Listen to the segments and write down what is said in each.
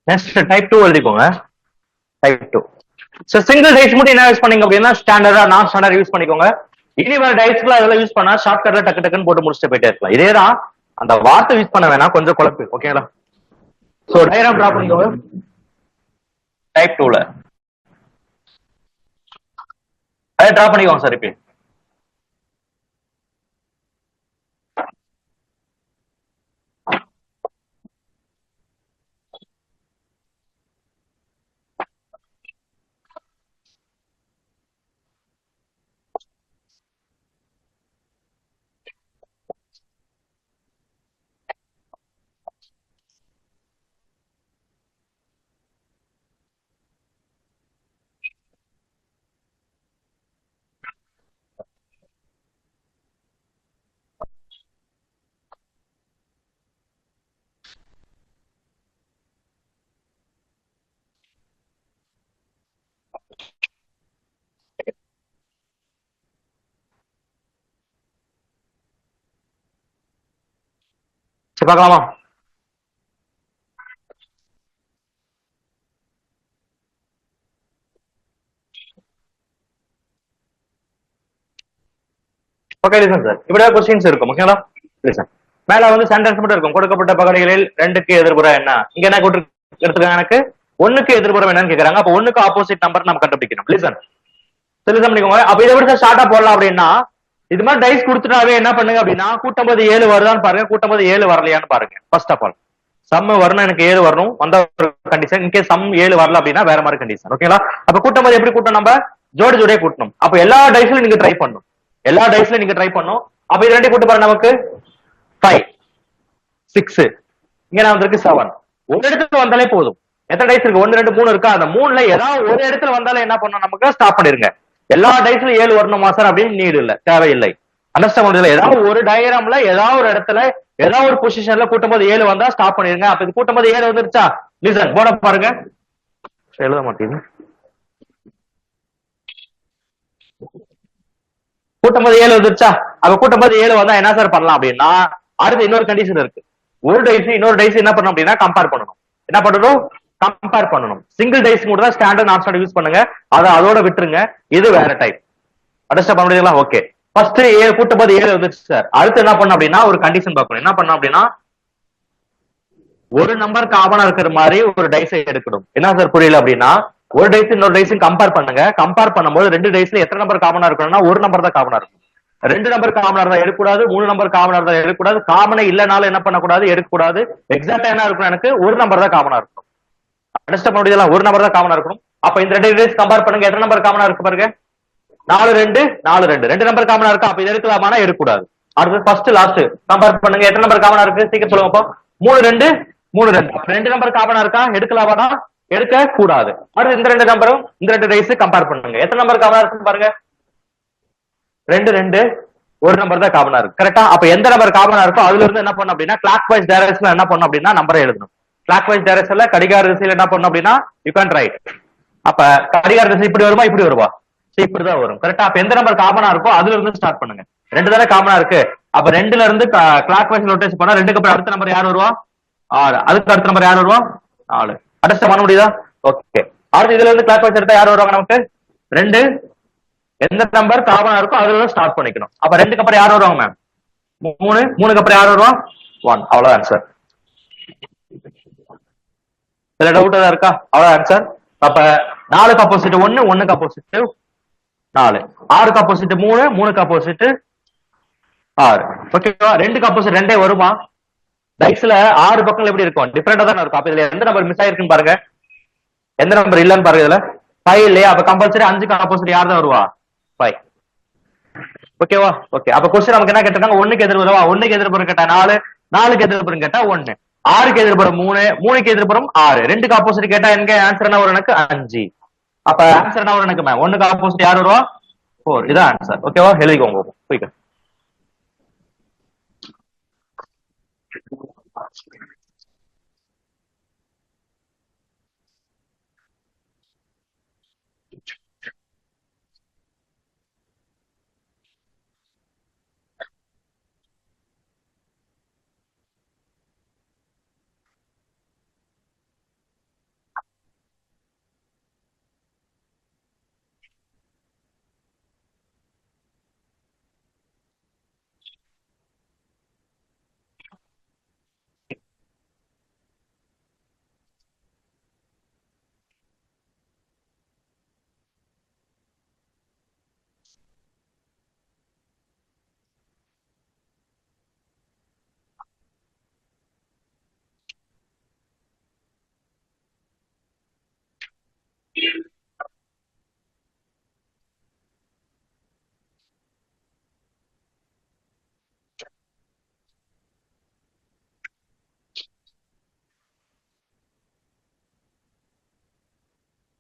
Next type 2 எழுதிக்கோங்க. Type 2. So single dies மட்டும் என்ன யூஸ் பண்ணீங்க அப்படின்னா ஸ்டாண்டர்டா நான் ஸ்டாண்டர்ட் யூஸ் பண்ணிக்கோங்க. இனி வர டைஸ்க்குலாம் அதெல்லாம் யூஸ் பண்ணா ஷார்ட்கட்ல டக்கு டக்குன்னு போட்டு முடிச்சுட்டு போயிட்டே இருக்கலாம். இதேதான் அந்த வார்த்தை யூஸ் பண்ண வேணாம், கொஞ்சம் குழப்பு. ஓகேங்களா? சோ டயக்ராம் டிரா பண்ணிக்கோங்க டைப் 2ல. அதை டிரா பண்ணிக்கோங்க சார். இப்போ சரி பார்க்கலாமா? Okay listen sir. இப்படியே கொஸ்டின்ஸ் இருக்கும். ஓகேங்களா? லிசன். மேல வந்து சென்டென்ஸ் மட்டும் இருக்கும். கொடுக்கப்பட்ட பகடைகளில் 2க்கு எதிர்புறம் என்ன? இங்க என்ன கொடுத்துருக்காங்க? எனக்கு 1க்கு எதிர்புறம் என்னன்னு கேக்குறாங்க. அப்ப 1க்கு ஆப்போசிட் நம்பர் நம்ம கண்டுபிடிக்கணும். லிசன். லிசன் பண்ணிக்கோங்க. அப்ப இதை விட ஸ்டார்டா போடலாம் அப்படின்னா இது மாதிரி டைஸ் கொடுத்துட்டாவே என்ன பண்ணுங்க அப்படின்னா கூட்டம்போது 7 வருதான்னு பாருங்க, கூட்டம்போது 7 வரலையான்னு பாருங்க. ஃபர்ஸ்ட் ஆஃப் ஆல் சம் வரணும், எனக்கு 7 வரணும், வந்த ஒரு கண்டிஷன். இன்கேஸ் சம் 7 வரல அப்படின்னா வேற மாதிரி கண்டிஷன். ஓகேங்களா? அப்ப கூட்டம்போது எப்படி கூட்டணும்? நம்ம ஜோடி ஜோடியே கூட்டணும். அப்ப எல்லா டைஸ்லயும் நீங்க ட்ரை பண்ணணும். எல்லா டைஸ்லயும் நீங்க ட்ரை பண்ணும். அப்ப இது ரெண்டையும் கூட்டு பாருங்க. நமக்கு 5 6 இங்க நான் வந்திருக்கு 7. ஒரு இடத்துல வந்தாலே போதும். எத்தனை டைஸ் இருக்கு? 1 2 3 இருக்கா? அந்த 3ல ஏதாவது ஒரு இடத்துல வந்தாலே என்ன பண்ணணும்? நமக்கு ஸ்டாப் பண்ணிருங்க. எல்லா டைஸ்லயும் 7 வரணுமா சார் அப்படின்னு நீடு இல்ல, தேவையில்லை. அண்டர்ஸ்டாண்ட் பண்ணல. ஏதாவது ஒரு டயக்ராம்ல ஏதாவது ஒரு இடத்துல ஏதாவது ஒரு பொசிஷன்ல கூட்டும்போது 7 வந்தா ஸ்டாப் பண்ணிருங்க. அப்ப இது கூட்டும்போது 7 வந்துருச்சா? லிசன் போட பாருங்க. எழுத மாட்டேங்குது. கூட்டும்போது 7 வந்துருச்சா? அப்ப கூட்டும்போது 7 வந்தா என்ன சார் பண்ணலாம் அப்படின்னா அடுத்து இன்னொரு கண்டிஷன் இருக்கு. ஒரு டைஸ் இன்னொரு டைஸ் என்ன பண்ணணும் அப்படின்னா கம்பேர் பண்ணணும். என்ன பண்ணணும்? கம்பேர் பண்ணணும். சிங்கிள் டைஸ் கூட தான் ஸ்டாண்டர்ட் நான் ஸ்டாண்டர்ட் யூஸ் பண்ணுங்க. அதை அதோட விட்டுருங்க. இது வேற டைப். அண்டர்ஸ்டாண்ட் பண்ண முடியுங்களா? ஓகே. ஃபர்ஸ்ட் 7 கூட்டும்போது 7 வந்துச்சு சார். அடுத்து என்ன பண்ணணும் அப்படின்னா ஒரு கண்டிஷன் பார்க்கணும். என்ன பண்ணணும் அப்படின்னா ஒரு நம்பர் காமனா இருக்கிற மாதிரி ஒரு டைஸை எடுக்கணும். என்ன சார் புரியல அப்படின்னா ஒரு டைஸ் இன்னொரு டைஸும் கம்பேர் பண்ணுங்க. கம்பேர் பண்ணும்போது 2 டைஸ்ல எத்தனை நம்பர் காமனா இருக்கணும்னா ஒரு நம்பர் தான் காமனா இருக்கும். 2 நம்பர் காமனா இருந்தா எடுக்கக்கூடாது, 3 நம்பர் காமனா இருந்தா எடுக்கக்கூடாது. காமனே இல்லனாலும் என்ன பண்ணக்கூடாது? எடுக்கக்கூடாது. எக்ஸாக்டா என்ன இருக்கும்? எனக்கு ஒரு நம்பர் தான் காமனா இருக்கும். அண்டர்ஸ்டாண்ட் பண்ண முடியுதா? ஒரு நம்பர் தான் காமனா இருக்கணும். அப்ப இந்த 2 டைஸ் கம்பேர் பண்ணுங்க. எத்தனை நம்பர் காமனா இருக்கு பாருங்க. 4 2 4 2 2 நம்பர் காமனா இருக்கா? அப்ப இது எடுக்கலாமானா எடுக்கக்கூடாது. அடுத்து ஃபர்ஸ்ட் லாஸ்ட் கம்பேர் பண்ணுங்க. எத்தனை நம்பர் காமனா இருக்கு? சீக்கிரம் சொல்லுங்க. அப்போ 3 2 3 2 2 நம்பர் காமனா இருக்கா? எடுக்கலாமானா எடுக்க கூடாது. அடுத்து இந்த 2 நம்பரும் இந்த 2 டைஸ் கம்பேர் பண்ணுங்க. எத்தனை நம்பர் காமனா இருக்குன்னு பாருங்க. 2 2 ஒரு நம்பர் தான் காமனா இருக்கு. கரெக்டா? அப்ப எந்த நம்பர் காமனா இருக்கோ அதுல இருந்து என்ன பண்ணணும் அப்படின்னா கிளாக் வைஸ் டைரக்ஷன்ல என்ன பண்ணணும் அப்படின்னா நம்பரை எழுதணும். கிளாக் வைஸ் டைரக்ஷன்ல கடிகார திசையில என்ன பண்ணணும் அப்படின்னா யூ கேன் ரைட். அப்ப கடிகார திசை இப்படி வருமா இப்படி வருவா? இப்படிதான் வரும். கரெக்டா? அப்ப எந்த நம்பர் காமனா இருக்கோ அதுல இருந்து ஸ்டார்ட் பண்ணுங்க. 2 தானே காமனா இருக்கு. அப்ப 2ல இருந்து கிளாக் வைஸ் ரொட்டேட் பண்ணா 2க்கு அப்புறம் அடுத்த நம்பர் யார் வருவா? 6. அதுக்கு அடுத்த நம்பர் யார் வருவா? 4. அண்டர்ஸ்டாண்ட் பண்ண முடியுதா? ஓகே. அடுத்து இதுல இருந்து கிளாக் வைஸ் எடுத்தா யார் வருவாங்க? நமக்கு 2. எந்த நம்பர் காமனா இருக்கோ அதுல இருந்து ஸ்டார்ட் பண்ணிக்கணும். அப்ப 2க்கு அப்புறம் யார் வருவாங்க மேம்? 3. 3க்கு அப்புறம் யார் வருவா? 1. அவ்வளவு ஆன்சர். இதுல டவுட் ஏதாவது இருக்கா? அவ்வளவு ஆன்சர். அப்ப 4க்கு ஆப்போசிட் 1, 1க்கு ஆப்போசிட் 4, 6க்கு ஆப்போசிட் 3, 3க்கு ஆப்போசிட் 6. ஓகேவா? 2க்கு ஆப்போசிட் 2 வருமா? டைஸ்ல 6 பக்கங்கள் எப்படி இருக்கும்? டிஃபரெண்டா தான் இருக்கும். அப்ப இதுல எந்த நம்பர் மிஸ் ஆயிருக்குன்னு பாருங்க. எந்த நம்பர் இல்லன்னு பாருங்க. இதுல 5 இல்லையா? அப்ப கம்பல்சரி 5க்கு ஆப்போசிட் யார் தான் வருவா? 5. ஓகேவா? ஓகே. அப்ப கொஸ்டின் நமக்கு என்ன கேட்டிருக்காங்க? 1க்கு எதிர்புறவா? 1க்கு எதிர்புறம் கேட்டா 4, 4க்கு எதிர்புறம் கேட்டா 1, 6க்கு எதிர்புறம் 3, 3க்கு எதிர்புறம் 6, 2க்கு ஆப்போசிட் கேட்டா எங்க ஆன்சர் என்ன வரும்? எனக்கு 5. அப்ப ஆன்சர் என்ன வரும் எனக்கு மேம்? 1க்கு ஆப்போசிட் யார் வருவா? 4. இதான் ஆன்சர். ஓகேவா? எழுதிக்கோங்க. போய்க்க.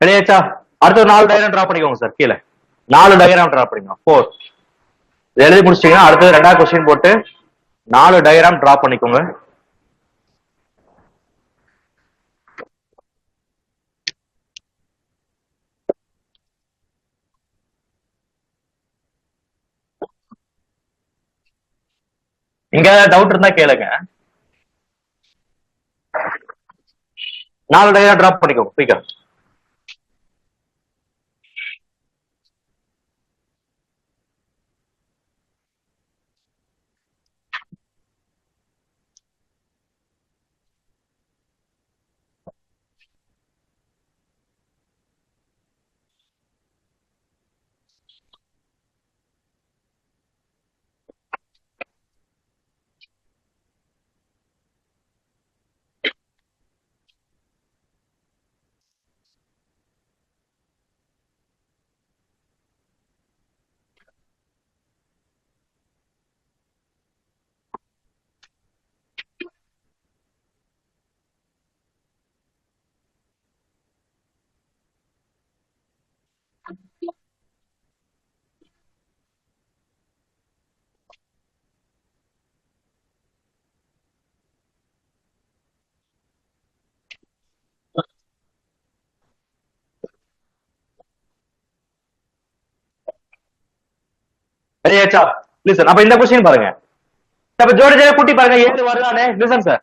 ரெடியாச்சா? அடுத்து ஒரு 4 டயக்ராம் டிரா பண்ணிக்கோங்க சார். கீழே 4 டயக்ராம் டிரா பண்ணிக்கோங்க. 4 எழுதி முடிச்சிட்டீங்கன்னா அடுத்தது 2வது கொஸ்டின் போட்டு 4 டயக்ராம் டிரா பண்ணிக்கோங்க. இங்க டவுட் இருந்தா கேளுங்க. 4 டயக்ராம் டிரா பண்ணிக்கோங்க சீக்கிரம். ரெடியாச்சா? லிசன். அப்ப இந்த கொஸ்டின் பாருங்க. அப்ப ஜோடி ஜோடி கூட்டி பாருங்க 7 வருதானே. Listen sir.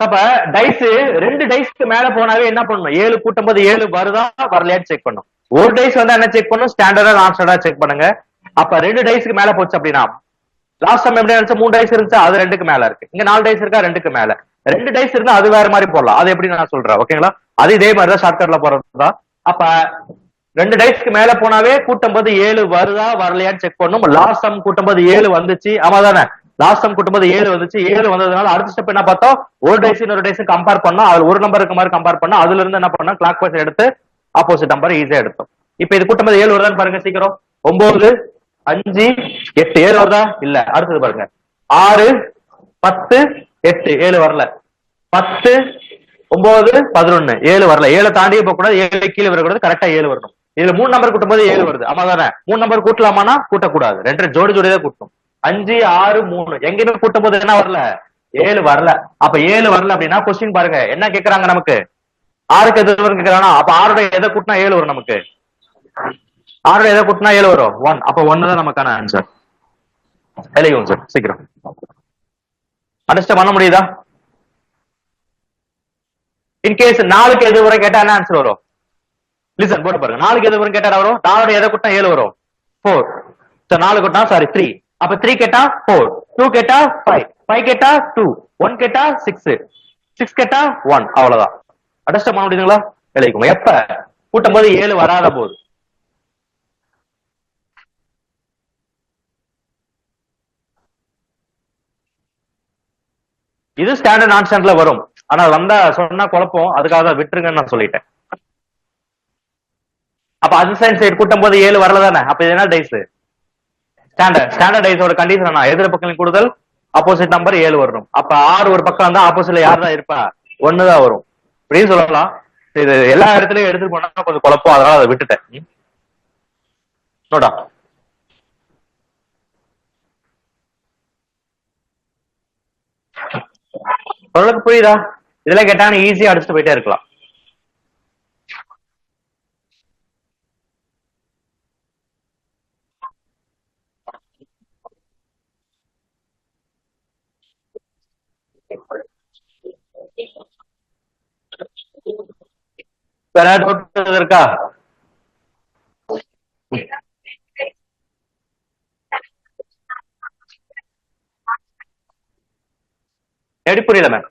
அப்ப டைஸ் 2 டைஸ்க்கு மேல போனாவே என்ன பண்ணணும்? 7 கூட்டும் போது 7 வருதா வரலையான்னு செக் பண்ணும். ஒரு டைஸ் வந்து என்ன செக் பண்ணும்? ஸ்டாண்டர்டா நான் ஸ்டாண்டர்டா செக் பண்ணுங்க. அப்ப 2 டைஸ்க்கு மேல போச்சு அப்படின்னா லாஸ்ட் டைம் எப்படி இருந்துச்சு? 3 டைஸ் இருந்துச்சு, அது 2க்கு மேல இருக்கு. இங்க 4 டைஸ் இருக்கா, 2க்கு மேல. 2 டைஸ் இருந்தா அது வேற மாதிரி போடலாம். அது எப்படி நான் சொல்றேன், ஓகேங்களா? அது இதே மாதிரி தான் ஷார்ட்கட்ல போறதுதான். அப்ப 2 டைஸ்க்கு மேல போனாவே கூட்டும் போது 7 வருதா வரலையான்னு செக் பண்ணும். லாஸ்ட் டைம் கூட்டும் போது 7 வந்துச்சு, ஆமா தானே? லாஸ்ட் டைம் கூட்டும் போது 7 வந்துச்சு. 7 வந்ததுனால அடுத்த ஸ்டெப் என்ன பார்த்தோம்? ஒரு டைஸ் இன்னொரு டைஸ் கம்பேர் பண்ணோம். அதுல ஒரு நம்பர் இருக்க மாதிரி கம்பேர் பண்ணோம். அதுல இருந்து என்ன பண்ணோம்? கிளாக் வைஸ் எடுத்து ஆப்போசிட் நம்பர் ஈஸியா எடுத்தோம். இப்ப இது கூட்டும் போது 7 வருதான்னு பாருங்க சீக்கிரம். 9 5 8 7 வருதா? இல்ல. அடுத்தது பாருங்க 6 10 8 7 வரல. 10 9 11 7 வரல. 7 தாண்டி போக கூடாது, 7 கீழே வரக்கூடாது, கரெக்டா 7 வரணும். இதுல 3 நம்பர் கூட்டும் போது 7 வருது, ஆமா தானே? 3 நம்பர் கூட்டலாமானா கூட்டக்கூடாது, 2 ஜோடி ஜோடி தான் கூட்டும். 5 6 3 எங்கேயுமே கூட்டும் போது என்ன வரல? 7 வரல. அப்ப 7 வரல அப்படின்னா கொஸ்டின் பாருங்க என்ன கேக்குறாங்க நமக்கு? 6க்கு எது வரும் கேக்குறானா? அப்ப 6 எதை கூட்டினா 7 வரும் நமக்கு? 6 எதை கூட்டினா 7 வரும்? 1. அப்ப 1 தான் நமக்கான ஆன்சர். எழுதிக்கோங்க சார் சீக்கிரம். அண்டர்ஸ்டாண்ட் பண்ண முடியுதா? இன்கேஸ் 4க்கு எது வரும் கேட்டா என்ன ஆன்சர் வரும்? லிசன் போட்டு பாருங்க. 4க்கு எது வரும் கேட்டா வரும்? 4 எதை கூட்டினா 7 வரும்? 4. 4 கூட்டினா 3. அப்ப 3 கேட்டா 4, 2 கேட்டா 5, 5 கேட்டா 2, 1 கேட்டா 6, 6 கேட்டா 1. அவ்வளவுதான். அண்டர்ஸ்டாண்ட் பண்ண முடியுதுங்களா? எழுதிக்கோங்க. எப்ப கூட்டும் போது 7 வராத போது. இது ஸ்டாண்டர்ட் நான் ஸ்டாண்டர்ட்ல வரும். ஆனா வந்தா சொன்னா குழப்பம், அதுக்காக தான் விட்டுருங்கன்னு நான் சொல்லிட்டேன். அப்ப அட்ஜசன்ட் சைடு கூட்டும் போது 7 வரல தானே? அப்ப இது என்ன டைஸ்? ஸ்டாண்டர்ட் டைஸோட கண்டிஷன் எதிர பக்கம் கூடுதல் ஆப்போசிட் நம்பர் 7 வரணும். அப்ப 6 ஒரு பக்கம் வந்தா ஆப்போசிட்ல யார் தான் இருப்பா? 1 தான் வரும் அப்படின்னு சொல்லலாம். இது எல்லா இடத்துலயும் எடுத்துட்டு போனா கொஞ்சம் குழப்பம், அதனால அதை விட்டுட்டேன். நோடா ஓரளவுக்கு புரியுதா? இதெல்லாம் கேட்டாங்க ஈஸியா அடிச்சுட்டு போயிட்டே இருக்கலாம். வேற டவுட் இருக்கா? எப்படி புரியல மேம்?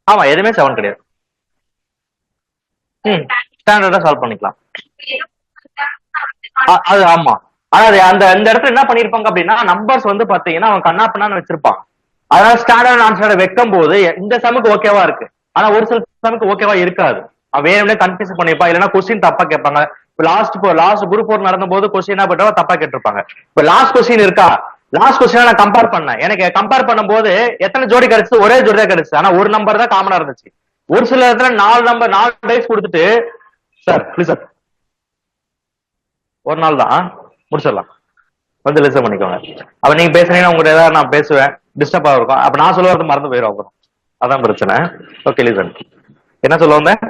ஆமா எதுவுமே 7 கிடையாது. ஸ்டாண்டர்டா சால்வ் பண்ணிக்கலாம். அது ஆமா. ஆனா அது அந்த அந்த இடத்துல என்ன பண்ணிருப்பாங்க அப்படின்னா நம்பர்ஸ் வந்து பாத்தீங்கன்னா அவன் கண்ணா பண்ணான்னு வச்சிருப்பான். அதனால ஸ்டாண்டர்ட் ஆன்சரை வைக்கும் போது இந்த சமுக்கு ஓகேவா இருக்கு, ஆனா ஒரு சில சமுக்கு ஓகேவா இருக்காது. அவன் வேணும்னே கன்ஃபியூஸ் பண்ணிருப்பான், இல்லைன்னா கொஸ்டின் தப்பா கேட்பாங்க. இப்ப லாஸ்ட் குரூப் 4 நடந்த போது கொஸ்டின் என்ன பண்றவா தப்பா கேட்டிருப்பாங்க. இப்ப லாஸ்ட் கொஸ்டின் இருக்கா, லாஸ்ட் கொஸ்டின் நான் கம்பேர் பண்ணேன். எனக்கு கம்பேர் பண்ணும்போது எத்தனை ஜோடி கிடைச்சு? ஒரே ஜோடி தான் கிடைச்சு. ஆனா ஒரு நம்பர் தான் காமனா இருந்துச்சு. ஒரு சில இடத்துல 4 டைஸ் கொடுத்துட்டு சார் ப்ளீஸ் சார் ஒரு நாள் தான் முடிச்சிடலாம் வந்து லிசன் பண்ணிக்கோங்க. அப்ப நீங்க பேசுனீங்கன்னா உங்க ஏதாவது நான் பேசுவேன், டிஸ்டர்ப் ஆகும். அப்ப நான் சொல்லுவது மறந்து போயிடும் அப்புறம். அதான் பிரச்சனை. Okay listen. என்ன சொல்ல வந்தேன்?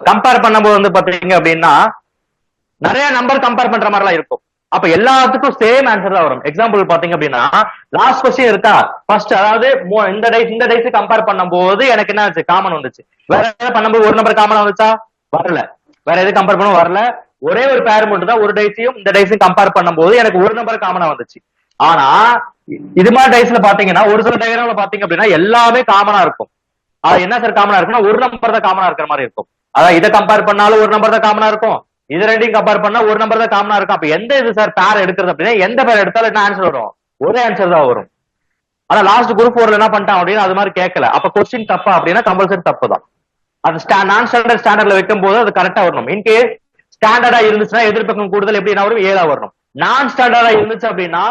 கம்பேர் பண்ணும்போது வந்து பாத்தீங்க அப்படின்னா நிறைய நம்பர் கம்பேர் பண்ற மாதிரி எல்லாம் இருக்கும். அப்ப எல்லாத்துக்கும் சேம் ஆன்சர் தான் வரும். எக்ஸாம்பிள் பாத்தீங்க அப்படின்னா லாஸ்ட் கொஸ்டின் இருக்கா, ஃபர்ஸ்ட் அதாவது இந்த டைஸ் கம்பேர் பண்ணும்போது எனக்கு என்ன ஆச்சு? காமன் வந்துச்சு. வேற ஏதாவது பண்ணும்போது ஒரு நம்பர் காமன் வந்துச்சா? வரல. வேற எது கம்பேர் பண்ண வரல. ஒரே ஒரு பேர் மட்டும் தான் ஒரு டைஸையும் இந்த டைஸையும் கம்பேர் பண்ணும்போது எனக்கு ஒரு நம்பர் காமனா வந்துச்சு. ஆனா இது மாதிரி டைஸ்ல பாத்தீங்கன்னா ஒரு சில டயக்ராம்ல பாத்தீங்க அப்படின்னா எல்லாமே காமனா இருக்கும். அது என்ன சார் காமனா இருக்குன்னா ஒரு நம்பர் தான் காமனா இருக்கிற மாதிரி இருக்கும். அதாவது இதை கம்பேர் பண்ணாலும் ஒரு நம்பர் தான் காமனா இருக்கும், இது ரெண்டையும் கம்பேர் பண்ணா ஒரு நம்பர் தான் காமனா இருக்கும். அப்ப எந்த இது சார் பேர் எடுக்கிறது அப்படின்னா எந்த பேர் எடுத்தாலும் என்ன ஆன்சர் வரும்? ஒரே ஆன்சர் தான் வரும். ஆனா லாஸ்ட் குரூப் 4 என்ன பண்ணிட்டான் அப்படின்னு அது மாதிரி கேட்கல. அப்ப கொஸ்டின் தப்பா அப்படின்னா கம்பல்சரி தப்பு தான். அது நான் ஸ்டாண்டர்ட்ல வைக்கும் போது அது கரெக்டா வரணும். இன்கேஸ் ஸ்டாண்டர்டா இருந்துச்சுன்னா எதிர்பக்கம் கூடுதல் எப்படி என்ன வரும்? 7 வரணும். நான் ஸ்டாண்டர்டா இருந்துச்சு அப்படின்னா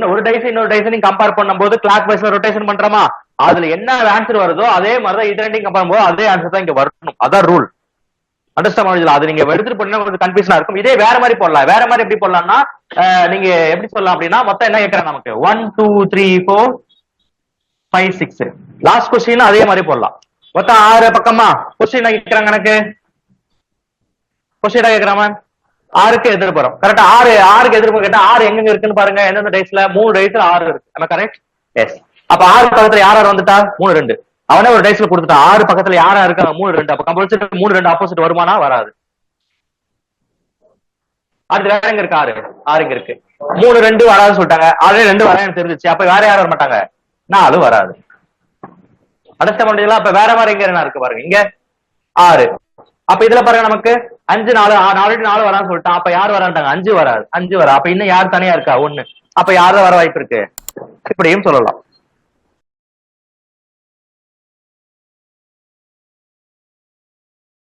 ஒரு டைஸ் இன்னொரு டைஸ் நீங்க கம்பேர் பண்ணும்போது கிளாக் வைஸ்ல ரொட்டேஷன் பண்றோமா, அதுல என்ன ஆன்சர் வருதோ அதே மாதிரிதான் இது ரெண்டையும் கம்பேர் பண்ணும்போது அதே ஆன்சர் தான் இங்க வரணும். அதான் ரூல். அண்டர்ஸ்டாண்ட்? அது நீங்க எடுத்துட்டு பண்ணா கொஞ்சம் கன்ஃபியூஷனா இருக்கும். இதே வேற மாதிரி போடலாம். வேற மாதிரி எப்படி போடலாம்னா நீங்க எப்படி சொல்லலாம் அப்படின்னா மொத்தம் என்ன கேட்கறாங்க நமக்கு? 1 2 3 4 5 6. லாஸ்ட் கொஸ்டின் அதே மாதிரி போடலாம். மொத்தம் 6 பக்கமா கொஸ்டின் கேட்கறாங்க. எனக்கு கொஸ்டின் கேட்கறாம 6க்கு எதிர்ப்புறம் கரெக்டா 6க்கு எதிர்ப்பு கேட்டா 6 எங்க இருக்குன்னு பாருங்க. எந்தெந்த டைஸ்ல? 3 டைஸ்ல 6 இருக்கு. நம்ம கரெக்ட்? எஸ். அப்ப 6 பக்கத்துல யார் வந்துட்டா? 3 2. அவனே ஒரு டைஸ்ல கொடுத்துட்டான். 6 பக்கத்துல யாரா இருக்காங்க? 3 2. அப்ப கம்பல்சரி 3 2 ஆப்போசிட் வருமானா? வராது. அடுத்து வேற எங்க இருக்கு? 6 இங்க இருக்கு. 3 2 வராதுன்னு சொல்லிட்டாங்க. ஆல்ரெடி 2 வராதுன்னு தெரிஞ்சிச்சு. அப்ப வேற யாரும் வர மாட்டாங்க. 4 வராது. அடுத்த மண்டியெல்லாம் அப்ப வேற மாதிரி எங்க என்ன இருக்கு பாருங்க. இங்க 6. அப்ப இதுல பாருங்க நமக்கு 5 4 4 வரான்னு சொல்லிட்டான். அப்ப யார் வரான்ட்டாங்க? 5 வராது. 5 வரா. அப்ப இன்னும் யார் தனியா இருக்கா? 1. அப்ப யாரும் வர வாய்ப்பு இருக்கு? இப்படியும் சொல்லலாம்.